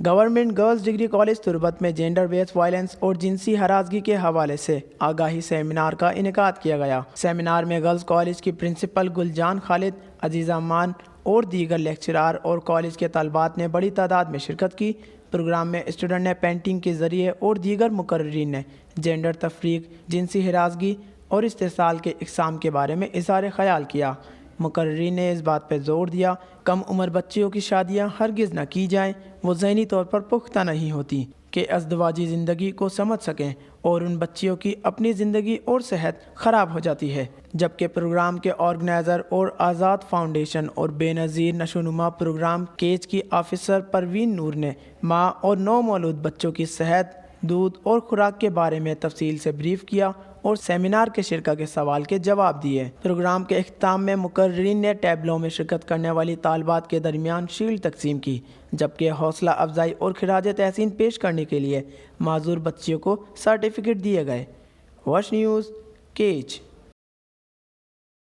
Government girls degree college تربت میں gender base violence اور جنسی ہراسگی کے حوالے سے آگاہی سیمینار کا انعقاد کیا گیا۔ سیمینار میں گرلز کالج کی پرنسپل گلجان خالد، عزیزہ امان اور دیگر لیکچرار اور کالج کے طالبات نے بڑی تعداد میں شرکت کی۔ پروگرام میں اسٹوڈنٹ نے پینٹنگ کے ذریعے اور دیگر مقررین نے جینڈر تفریق، جنسی ہراسگی اور استحصال کے اقسام کے بارے میں اظہار خیال کیا۔ مقررین نے اس بات پر زور دیا کم عمر بچیوں کی شادیاں ہرگز نہ کی جائیں، وہ ذہنی طور پر پختہ نہیں ہوتی کہ ازدواجی زندگی کو سمجھ سکیں اور ان بچیوں کی اپنی زندگی اور صحت خراب ہو جاتی ہے۔ جبکہ پروگرام کے آرگنائزر اور آزاد فاؤنڈیشن اور بے نظیر نشوونما پروگرام کیچ کی آفیسر پروین نور نے ماں اور نومولود بچوں کی صحت، دودھ اور خوراک کے بارے میں تفصیل سے بریف کیا اور سیمینار کے شرکا کے سوال کے جواب دیے۔ پروگرام کے اختتام میں مقررین نے ٹیبلوں میں شرکت کرنے والی طالبات کے درمیان شیلڈ تقسیم کی، جبکہ حوصلہ افزائی اور خراج تحسین پیش کرنے کے لیے معذور بچیوں کو سرٹیفکیٹ دیے گئے۔ Wash news, catch.